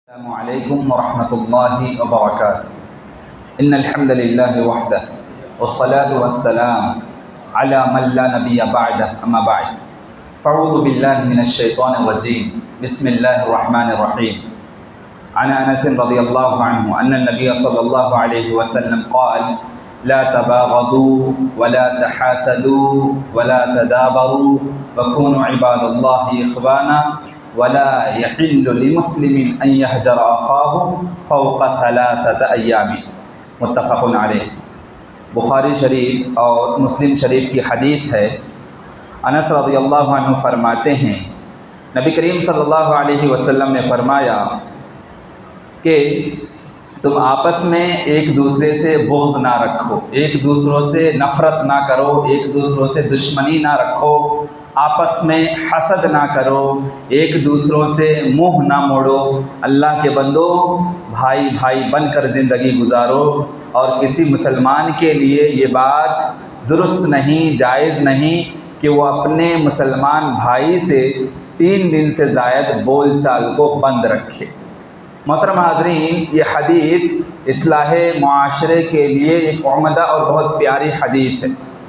السلام علیکم ورحمۃ اللہ وبرکاتہ ان الحمد للہ وحدہ والصلاة والسلام علی من لا نبی بعدہ اما بعد فاعوذ باللہ من الشیطان الرجیم بسم اللہ الرحمن الرحیم عن انس رضی اللہ عنہ ان النبی صلی اللہ علیہ وسلم قال لا تباغضوا ولا تحاسدوا ولا تدابروا وكونوا عباد الله اخوانا ولا يحل لمسلم ان يهجر اخاه فوق 3 ایام متفق علیہ۔ بخاری شریف اور مسلم شریف کی حدیث ہے۔ انس رضی اللہ عنہ فرماتے ہیں نبی کریم صلی اللہ علیہ وسلم نے فرمایا کہ تم آپس میں ایک دوسرے سے بغض نہ رکھو، ایک دوسروں سے نفرت نہ کرو، ایک دوسروں سے دشمنی نہ رکھو، آپس میں حسد نہ کرو، ایک دوسروں سے منہ نہ موڑو، اللہ کے بندو بھائی بھائی بن کر زندگی گزارو۔ اور کسی مسلمان کے لیے یہ بات درست نہیں، جائز نہیں کہ وہ اپنے مسلمان بھائی سے 3 دن سے زائد بول چال کو بند رکھے۔ محترم حاضرین، یہ حدیث اصلاح معاشرے کے لیے ایک عمدہ اور بہت پیاری حدیث ہے۔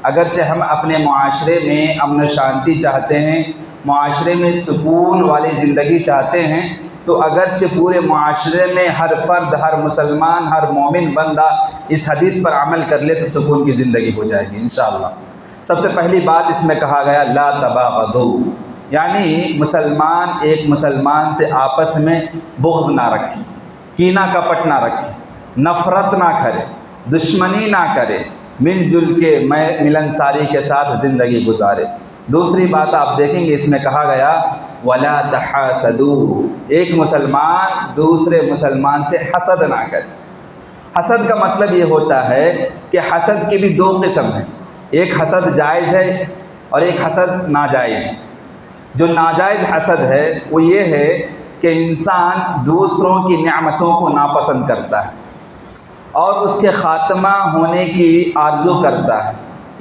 اگرچہ ہم اپنے معاشرے میں امن و شانتی چاہتے ہیں، معاشرے میں سکون والی زندگی چاہتے ہیں، تو اگرچہ پورے معاشرے میں ہر فرد، ہر مسلمان، ہر مومن بندہ اس حدیث پر عمل کر لے تو سکون کی زندگی ہو جائے گی انشاءاللہ۔ سب سے پہلی بات اس میں کہا گیا لا تباغضوا، یعنی مسلمان ایک مسلمان سے آپس میں بغض نہ رکھے، کینہ کپٹ نہ رکھے، نفرت نہ کرے، دشمنی نہ کرے، مل جل کے ملنساری کے ساتھ زندگی گزارے۔ دوسری بات آپ دیکھیں گے اس میں کہا گیا وَلَا تَحَاسَدُوا، ایک مسلمان دوسرے مسلمان سے حسد نہ کرے۔ حسد کا مطلب یہ ہوتا ہے کہ حسد کے بھی 2 قسم ہیں، ایک حسد جائز ہے اور ایک حسد ناجائز ہے۔ جو ناجائز حسد ہے وہ یہ ہے کہ انسان دوسروں کی نعمتوں کو ناپسند کرتا ہے اور اس کے خاتمہ ہونے کی آرزو کرتا ہے،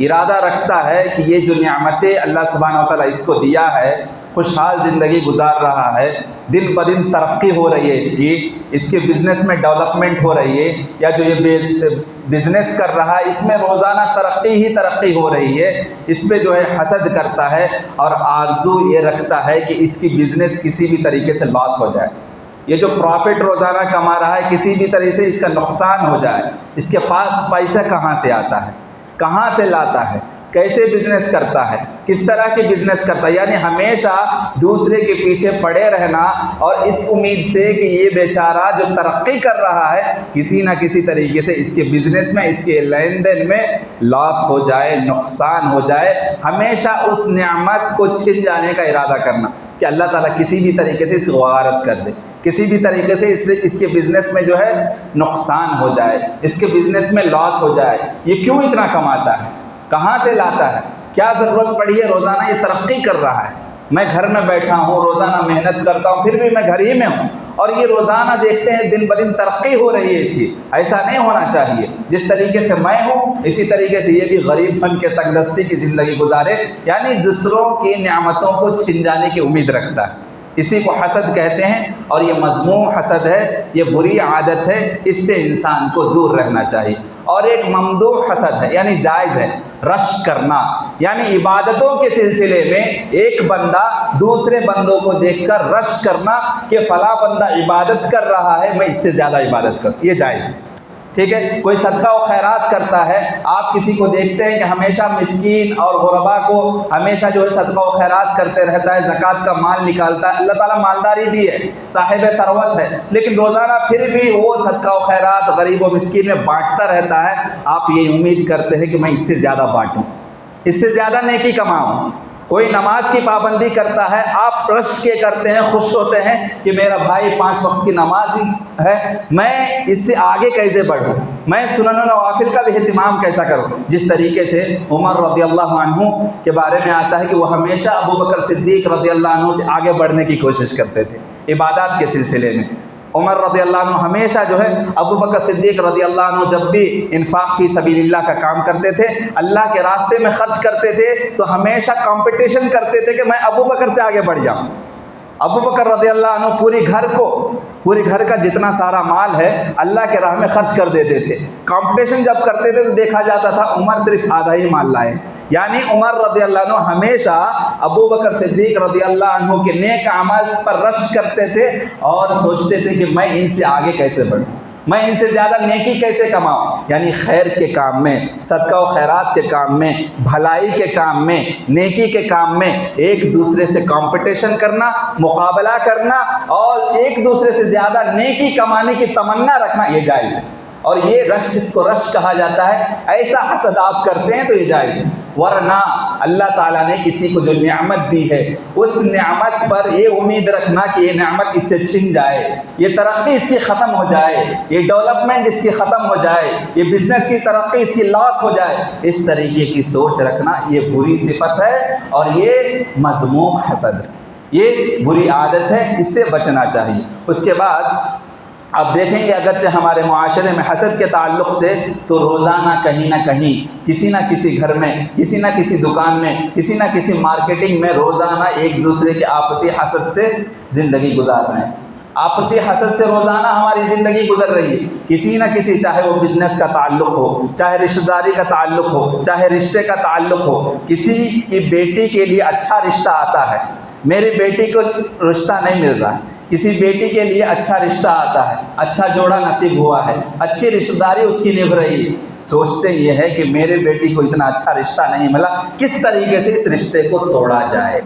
ارادہ رکھتا ہے کہ یہ جو نعمتیں اللہ سبحانہ وتعالیٰ اس کو دیا ہے، خوشحال زندگی گزار رہا ہے، دن بدن ترقی ہو رہی ہے، اس کے بزنس میں ڈیولپمنٹ ہو رہی ہے، یا جو یہ بزنس کر رہا ہے اس میں روزانہ ترقی ہو رہی ہے، اس پہ جو ہے حسد کرتا ہے اور آرزو یہ رکھتا ہے کہ اس کی بزنس کسی بھی طریقے سے لاس ہو جائے، یہ جو پروفٹ روزانہ کما رہا ہے کسی بھی طریقے سے اس کا نقصان ہو جائے، اس کے پاس پیسہ کہاں سے آتا ہے، کہاں سے لاتا ہے، کیسے بزنس کرتا ہے، کس طرح کی بزنس کرتا ہے، یعنی ہمیشہ دوسرے کے پیچھے پڑے رہنا اور اس امید سے کہ یہ بیچارہ جو ترقی کر رہا ہے کسی نہ کسی طریقے سے اس کے بزنس میں، اس کے لین دین میں لاس ہو جائے، نقصان ہو جائے، ہمیشہ اس نعمت کو چھن جانے کا ارادہ کرنا کہ اللہ تعالیٰ کسی بھی طریقے سے اس کو غارت کر دے، کسی بھی طریقے سے اس کے بزنس میں جو ہے نقصان ہو جائے، اس کے بزنس میں لاس ہو جائے۔ یہ کیوں اتنا کماتا ہے، کہاں سے لاتا ہے، کیا ضرورت پڑی ہے، روزانہ یہ ترقی کر رہا ہے، میں گھر میں بیٹھا ہوں، روزانہ محنت کرتا ہوں، پھر بھی میں گھر ہی میں ہوں اور یہ روزانہ دیکھتے ہیں دن بدن ترقی ہو رہی ہے اس کی۔ ایسا نہیں ہونا چاہیے، جس طریقے سے میں ہوں اسی طریقے سے یہ بھی غریب بن کے تنگ دستی کی زندگی گزارے، یعنی دوسروں کی نعمتوں کو چھن جانے کی امید رکھتا ہے، اسی کو حسد کہتے ہیں، اور یہ مذموم حسد ہے، یہ بری عادت ہے، اس سے انسان کو دور رہنا چاہیے۔ اور ایک ممدوح حسد ہے، یعنی جائز ہے، رشک کرنا، یعنی عبادتوں کے سلسلے میں ایک بندہ دوسرے بندوں کو دیکھ کر رشک کرنا کہ فلاں بندہ عبادت کر رہا ہے میں اس سے زیادہ عبادت کروں، یہ جائز ہے، ٹھیک ہے۔ کوئی صدقہ و خیرات کرتا ہے، آپ کسی کو دیکھتے ہیں کہ ہمیشہ مسکین اور غربا کو ہمیشہ جو ہے صدقہ و خیرات کرتے رہتا ہے، زکوٰۃ کا مال نکالتا ہے، اللہ تعالیٰ مالداری دی ہے، صاحب ثروت ہے، لیکن روزانہ پھر بھی وہ صدقہ و خیرات غریب و مسکین میں بانٹتا رہتا ہے، آپ یہ امید کرتے ہیں کہ میں اس سے زیادہ بانٹوں، اس سے زیادہ نیکی کماؤں۔ کوئی نماز کی پابندی کرتا ہے، آپ رش کے کرتے ہیں، خوش ہوتے ہیں کہ میرا بھائی 5 وقت کی نماز ہی ہے، میں اس سے آگے کیسے بڑھوں، میں سنن و نوافل کا بھی اہتمام کیسا کروں۔ جس طریقے سے عمر رضی اللہ عنہ کے بارے میں آتا ہے کہ وہ ہمیشہ ابو بکر صدیق رضی اللہ عنہ سے آگے بڑھنے کی کوشش کرتے تھے عبادات کے سلسلے میں۔ عمر رضی اللہ عنہ ہمیشہ جو ہے ابو بکر صدیق رضی اللہ عنہ جب بھی انفاق فی سبیل اللہ کا کام کرتے تھے، اللہ کے راستے میں خرچ کرتے تھے، تو ہمیشہ کمپٹیشن کرتے تھے کہ میں ابو بکر سے آگے بڑھ جاؤں، ابو بکر رضی اللہ عنہ پورے گھر کا جتنا سارا مال ہے اللہ کے راہ میں خرچ کر دیتے تھے. کمپٹیشن جب کرتے تھے تو دیکھا جاتا تھا عمر صرف آدھا ہی مال لائے. یعنی عمر رضی اللہ عنہ ہمیشہ ابو بکر صدیق رضی اللہ عنہ کے نیک اعمال پر رشک کرتے تھے اور سوچتے تھے کہ میں ان سے آگے کیسے بڑھوں، میں ان سے زیادہ نیکی کیسے کماؤں. یعنی خیر کے کام میں، صدقہ و خیرات کے کام میں، بھلائی کے کام میں، نیکی کے کام میں ایک دوسرے سے کمپٹیشن کرنا، مقابلہ کرنا اور ایک دوسرے سے زیادہ نیکی کمانے کی تمنا رکھنا یہ جائز ہے. اور یہ رشک، اس کو رشک کہا جاتا ہے. ایسا حسد آپ کرتے ہیں تو یہ جائز ہے. ورنہ اللہ تعالیٰ نے کسی کو جو نعمت دی ہے اس نعمت پر یہ امید رکھنا کہ یہ نعمت اس سے چھن جائے، یہ ترقی اس کی ختم ہو جائے، یہ ڈیولپمنٹ اس کی ختم ہو جائے، یہ بزنس کی ترقی اس کی لاس ہو جائے، اس طریقے کی سوچ رکھنا یہ بری صفت ہے اور یہ مذموم حسد ہے، یہ بری عادت ہے، اس سے بچنا چاہیے. اس کے بعد آپ دیکھیں گے اگرچہ ہمارے معاشرے میں حسد کے تعلق سے تو روزانہ کہیں نہ کہیں کسی نہ کسی گھر میں، کسی نہ کسی دکان میں، کسی نہ کسی مارکیٹنگ میں روزانہ ایک دوسرے کے آپسی حسد سے زندگی گزار رہے ہیں. آپسی حسد سے روزانہ ہماری زندگی گزر رہی ہے. کسی نہ کسی، چاہے وہ بزنس کا تعلق ہو، چاہے رشتہ داری کا تعلق ہو، چاہے رشتے کا تعلق ہو. کسی کی بیٹی کے لیے اچھا رشتہ آتا ہے، میری بیٹی کو رشتہ نہیں مل رہا ہے. کسی بیٹی کے لیے اچھا رشتہ آتا ہے، اچھا جوڑا نصیب ہوا ہے، اچھی رشتہ داری اس کی نبھ رہی ہے. سوچتے یہ ہے کہ میرے بیٹی کو اتنا اچھا رشتہ نہیں ملا، کس طریقے سے اس رشتے کو توڑا جائے،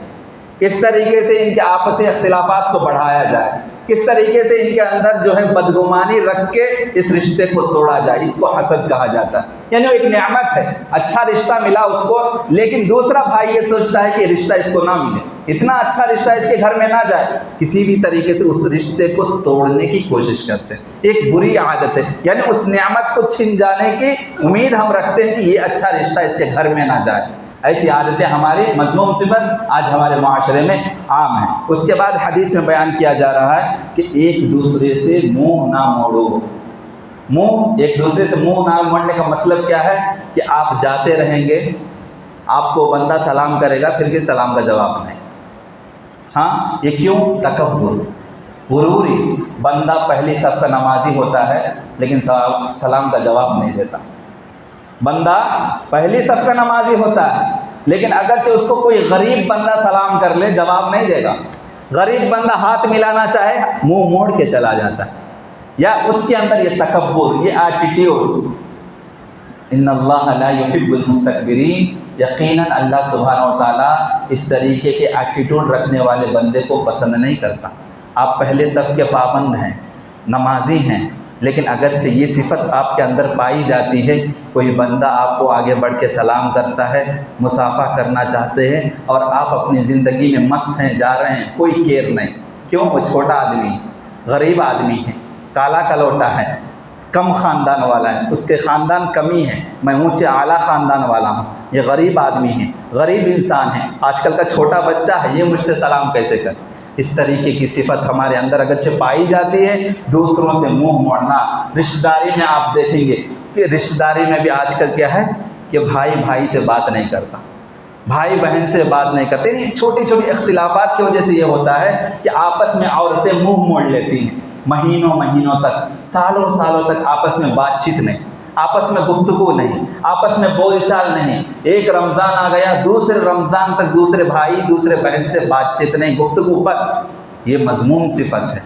کس طریقے سے ان کے آپسی اختلافات کو بڑھایا جائے، کس طریقے سے ان کے اندر جو ہے بدگمانی رکھ کے اس رشتے کو توڑا جائے. اس کو حسد کہا جاتا ہے. یعنی وہ ایک نعمت ہے، اچھا رشتہ ملا اس کو، لیکن دوسرا بھائی یہ سوچتا ہے کہ رشتہ اس کو نہ ملے، اتنا اچھا رشتہ اس کے گھر میں نہ جائے، کسی بھی طریقے سے اس رشتے کو توڑنے کی کوشش کرتے ہیں. ایک بری عادت ہے. یعنی اس نعمت کو چھن جانے کی امید ہم رکھتے ہیں کہ یہ اچھا رشتہ اس کے گھر میں نہ جائے. ایسی عادتیں ہماری مذموم صفت آج ہمارے معاشرے میں عام ہیں. اس کے بعد حدیث میں بیان کیا جا رہا ہے کہ ایک دوسرے سے منہ نہ موڑو. ایک دوسرے سے منہ نہ موڑنے کا مطلب کیا ہے کہ آپ جاتے رہیں گے، آپ کو بندہ سلام کرے گا، پھر بھی سلام کا جواب نہیں. ہاں، یہ کیوں؟ تکبر، غروری. بندہ پہلی صف کا نمازی ہوتا ہے لیکن سلام کا جواب نہیں دیتا. بندہ پہلی صف کا نمازی ہوتا ہے لیکن اگرچہ اس کو کوئی غریب بندہ سلام کر لے جواب نہیں دے گا. غریب بندہ ہاتھ ملانا چاہے منہ موڑ کے چلا جاتا ہے. یا اس کے اندر یہ تکبر، یہ ایٹیٹیوڈ. ان اللہ لا يحب المستكبرین. یقیناً اللہ سبحانہ و تعالیٰ اس طریقے کے ایٹیٹیوڈ رکھنے والے بندے کو پسند نہیں کرتا. آپ پہلے صف کے پابند ہیں، نمازی ہیں، لیکن اگرچہ یہ صفت آپ کے اندر پائی جاتی ہے، کوئی بندہ آپ کو آگے بڑھ کے سلام کرتا ہے، مصافحہ کرنا چاہتے ہیں اور آپ اپنی زندگی میں مست ہیں، جا رہے ہیں، کوئی کیئر نہیں. کیوں؟ وہ چھوٹا آدمی، غریب آدمی ہے، کالا کلوٹا ہے، کم خاندان والا ہے، اس کے خاندان کمی ہے، میں اونچے اعلیٰ خاندان والا ہوں، یہ غریب آدمی ہے، غریب انسان ہے، آج کل کا چھوٹا بچہ ہے، یہ مجھ سے سلام کیسے کر. اس طریقے کی صفت ہمارے اندر اگرچہ پائی جاتی ہے. دوسروں سے منہ موڑنا. رشتہ داری میں آپ دیکھیں گے کہ رشتہ داری میں بھی آج کل کیا ہے کہ بھائی بھائی سے بات نہیں کرتا، بھائی بہن سے بات نہیں کرتے. چھوٹی چھوٹی اختلافات کی وجہ سے یہ ہوتا ہے کہ آپس میں عورتیں منہ موڑ لیتی ہیں. مہینوں تک، سالوں تک آپس میں بات چیت نہیں، آپس میں گفتگو نہیں، آپس میں بول چال نہیں. ایک رمضان آ گیا، دوسرے رمضان تک دوسرے بھائی دوسرے بہن سے بات چیت نہیں، گفتگو پر. یہ مذموم صفت ہے،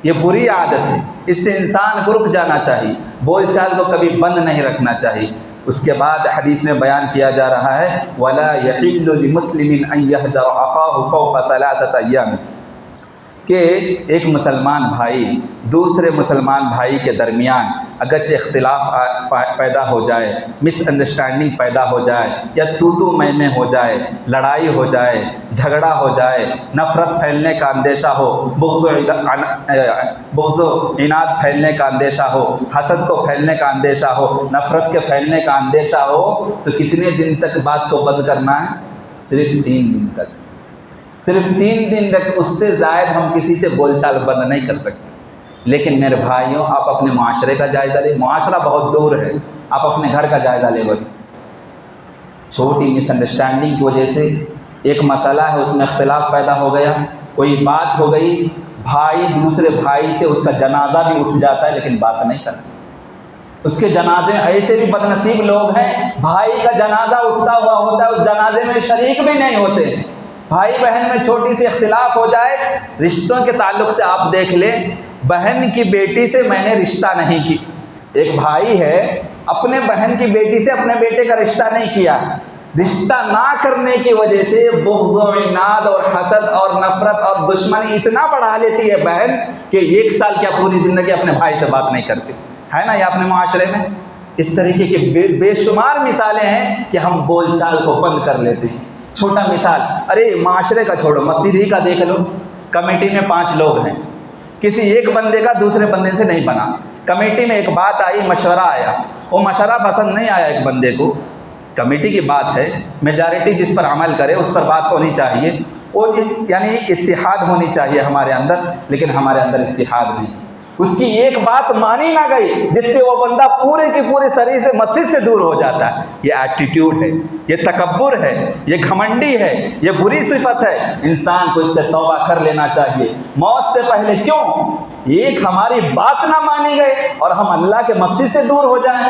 یہ بری عادت ہے. اس سے انسان کو رک جانا چاہیے، بول چال کو کبھی بند نہیں رکھنا چاہیے. اس کے بعد حدیث میں بیان کیا جا رہا ہے وَلَا يَحِلُّ لِمُسْلِمٍ أَن يَهْجَرَ أَخَاهُ فَوْقَ 3 أَيَّامٍ. کہ ایک مسلمان بھائی دوسرے مسلمان بھائی کے درمیان اگرچہ اختلاف پیدا ہو جائے، مس انڈرسٹینڈنگ پیدا ہو جائے، یا تو میں ہو جائے، لڑائی ہو جائے، جھگڑا ہو جائے، نفرت پھیلنے کا اندیشہ ہو، بغض و عناد پھیلنے کا اندیشہ ہو، حسد کو پھیلنے کا اندیشہ ہو، نفرت کے پھیلنے کا اندیشہ ہو، تو کتنے دن تک بات کو بند کرنا ہے؟ صرف 3 دن تک. صرف 3 دن تک، اس سے زائد ہم کسی سے بول چال بند نہیں کر سکتے. لیکن میرے بھائیوں، آپ اپنے معاشرے کا جائزہ لیں. معاشرہ بہت دور ہے، آپ اپنے گھر کا جائزہ لیں. بس چھوٹی مس انڈرسٹینڈنگ کی وجہ سے ایک مسئلہ ہے، اس میں اختلاف پیدا ہو گیا، کوئی بات ہو گئی، بھائی دوسرے بھائی سے اس کا جنازہ بھی اٹھ جاتا ہے لیکن بات نہیں کرتا۔ اس کے جنازے، ایسے بھی بدنصیب لوگ ہیں، بھائی کا جنازہ اٹھتا ہوا ہوتا ہے، اس جنازے میں شریک بھی نہیں ہوتے ہیں۔ بھائی بہن میں چھوٹی سی اختلاف ہو جائے، رشتوں کے تعلق سے آپ دیکھ لیں، بہن کی بیٹی سے میں نے رشتہ نہیں کی، ایک بھائی ہے اپنے بہن کی بیٹی سے اپنے بیٹے کا رشتہ نہیں کیا، رشتہ نہ کرنے کی وجہ سے بغض و عناد اور حسد اور نفرت اور دشمنی اتنا بڑھا لیتی ہے بہن کہ 1 سال کیا پوری زندگی اپنے بھائی سے بات نہیں کرتی ہے نا۔ یہ اپنے معاشرے میں اس طریقے کے بے شمار مثالیں ہیں کہ ہم بول چال کو بند کر لیتے ہیں۔ چھوٹا مثال، ارے معاشرے کا چھوڑو، مسجد ہی کا دیکھ لو، کمیٹی میں 5 لوگ ہیں، کسی ایک بندے کا دوسرے بندے سے نہیں بنا، کمیٹی میں ایک بات آئی، مشورہ آیا، وہ مشورہ پسند نہیں آیا ایک بندے کو، کمیٹی کی بات ہے، میجارٹی جس پر عمل کرے اس پر بات ہونی چاہیے، وہ یعنی اتحاد ہونی چاہیے ہمارے اندر، لیکن ہمارے اندر اتحاد نہیں۔ اس کی ایک بات مانی نہ گئی جس سے وہ بندہ پورے کی پورے سری سے مسجد سے دور ہو جاتا ہے۔ یہ ایٹیٹیوڈ ہے، یہ تکبر ہے، یہ گھمنڈی ہے، یہ بری صفت ہے۔ انسان کو اس سے توبہ کر لینا چاہیے موت سے پہلے۔ کیوں؟ ایک ہماری بات نہ مانی گئے اور ہم اللہ کے مسجد سے دور ہو جائیں،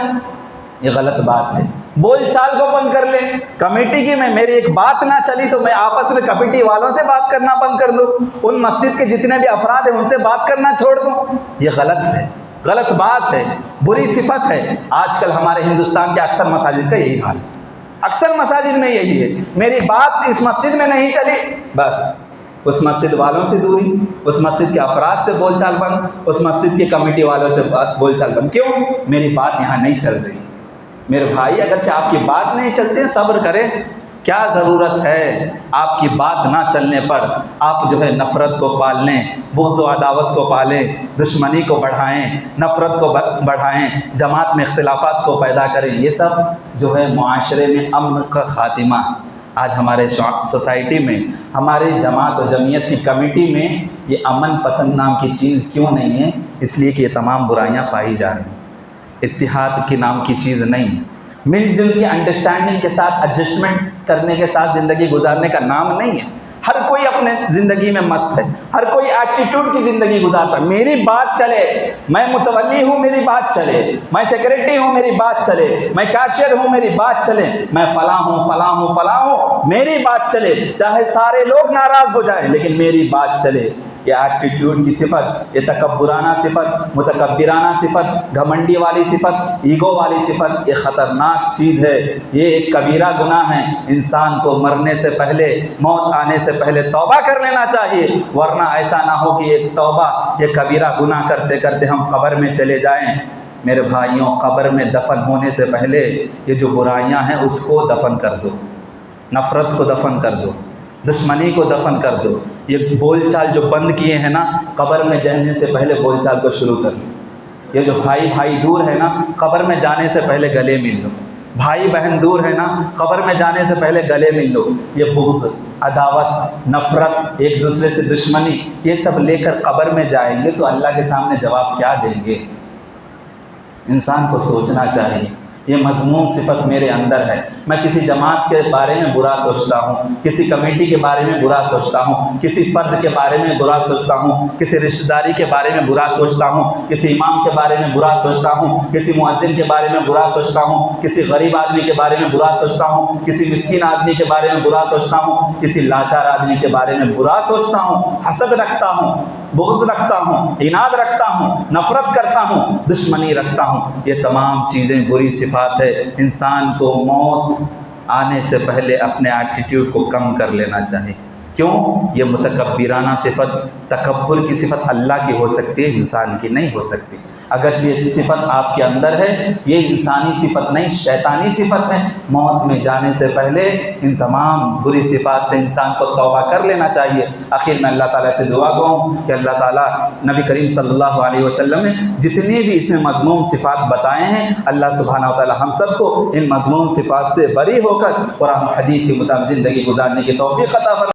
یہ غلط بات ہے۔ بول چال کو بند کر لیں، کمیٹی کی میں میری ایک بات نہ چلی تو میں آپس میں کمیٹی والوں سے بات کرنا بند کر دوں، ان مسجد کے جتنے بھی افراد ہیں ان سے بات کرنا چھوڑ دوں، یہ غلط ہے، غلط بات ہے، بری صفت ہے۔ آج کل ہمارے ہندوستان کے اکثر مساجد کا یہی حال ہے، اکثر مساجد میں یہی ہے، میری بات اس مسجد میں نہیں چلی، بس اس مسجد والوں سے دوری، اس مسجد کے افراد سے بول چال بند، اس مسجد کی کمیٹی والوں سے بول چال بند۔ کیوں؟ میری بات یہاں نہیں چل رہی۔ میرے بھائی، اگرچہ آپ کی بات نہیں چلتے، صبر کریں، کیا ضرورت ہے آپ کی بات نہ چلنے پر آپ جو ہے نفرت کو پال لیں، بغض و عداوت کو پالیں، دشمنی کو بڑھائیں، نفرت کو بڑھائیں، جماعت میں اختلافات کو پیدا کریں۔ یہ سب جو ہے معاشرے میں امن کا خاتمہ۔ آج ہمارے سوسائٹی میں، ہمارے جماعت و جمعیت کی کمیٹی میں یہ امن پسند نام کی چیز کیوں نہیں ہے؟ اس لیے کہ یہ تمام برائیاں پائی جا رہی ہیں۔ اتحاد کی نام کی چیز نہیں، مل جل کے انڈرسٹینڈنگ کے ساتھ، ایڈجسٹمنٹ کرنے کے ساتھ زندگی گزارنے کا نام نہیں ہے۔ ہر کوئی اپنے زندگی میں مست ہے، ہر کوئی ایٹیٹیوڈ کی زندگی گزارتا ہے، میری بات چلے، میں متولی ہوں میری بات چلے، میں سیکرٹری ہوں میری بات چلے، میں کیشیئر ہوں میری بات چلے، میں فلاں ہوں فلاں ہوں فلاں ہوں میری بات چلے، چاہے سارے لوگ ناراض ہو جائیں لیکن میری بات چلے۔ یہ ایٹیٹیوڈ کی صفت، یہ تکبرانہ صفت، متکبرانہ صفت، گھمنڈی والی صفت، ایگو والی صفت، یہ خطرناک چیز ہے، یہ ایک کبیرہ گناہ ہے۔ انسان کو مرنے سے پہلے، موت آنے سے پہلے توبہ کر لینا چاہیے، ورنہ ایسا نہ ہو کہ ایک توبہ، یہ کبیرہ گناہ کرتے کرتے ہم قبر میں چلے جائیں۔ میرے بھائیوں، قبر میں دفن ہونے سے پہلے یہ جو برائیاں ہیں اس کو دفن کر دو، نفرت کو دفن کر دو، دشمنی کو دفن کر دو۔ یہ بول چال جو بند کیے ہیں نا، قبر میں جانے سے پہلے بول چال کو شروع کر دو۔ یہ جو بھائی بھائی دور ہے نا، قبر میں جانے سے پہلے گلے مل لو۔ بھائی بہن دور ہے نا، قبر میں جانے سے پہلے گلے مل لو۔ یہ بغض، عداوت، نفرت، ایک دوسرے سے دشمنی، یہ سب لے کر قبر میں جائیں گے تو اللہ کے سامنے جواب کیا دیں گے؟ انسان کو سوچنا چاہیے۔ یہ مذموم صفت میرے اندر ہے، میں کسی جماعت کے بارے میں برا سوچتا ہوں، کسی کمیٹی کے بارے میں برا سوچتا ہوں، کسی فرد کے بارے میں برا سوچتا ہوں، کسی رشتہ داری کے بارے میں برا سوچتا ہوں، کسی امام کے بارے میں برا سوچتا ہوں، کسی مؤذن کے بارے میں برا سوچتا ہوں، کسی غریب آدمی کے بارے میں برا سوچتا ہوں، کسی مسکین آدمی کے بارے میں برا سوچتا ہوں، کسی لاچار آدمی کے بارے میں برا سوچتا ہوں، حسد رکھتا ہوں، بغض رکھتا ہوں، عناد رکھتا ہوں، نفرت کرتا ہوں، دشمنی رکھتا ہوں۔ یہ تمام چیزیں بری صفات ہے۔ انسان کو موت آنے سے پہلے اپنے ایٹیٹیوڈ کو کم کر لینا چاہیے۔ کیوں؟ یہ متکبرانہ صفت، تکبر کی صفت اللہ کی ہو سکتی ہے، انسان کی نہیں ہو سکتی۔ اگرچہ یہ صفت آپ کے اندر ہے، یہ انسانی صفت نہیں، شیطانی صفت ہے۔ موت میں جانے سے پہلے ان تمام بری صفات سے انسان کو توبہ کر لینا چاہیے۔ آخر میں اللہ تعالیٰ سے دعا کروں کہ اللہ تعالیٰ نبی کریم صلی اللہ علیہ وسلم نے جتنی بھی اس میں مذموم صفات بتائے ہیں، اللہ سبحانہ و تعالیٰ ہم سب کو ان مذموم صفات سے بری ہو کر قرآن و حدیث کے مطابق زندگی گزارنے کی توفیق عطا فرمائے۔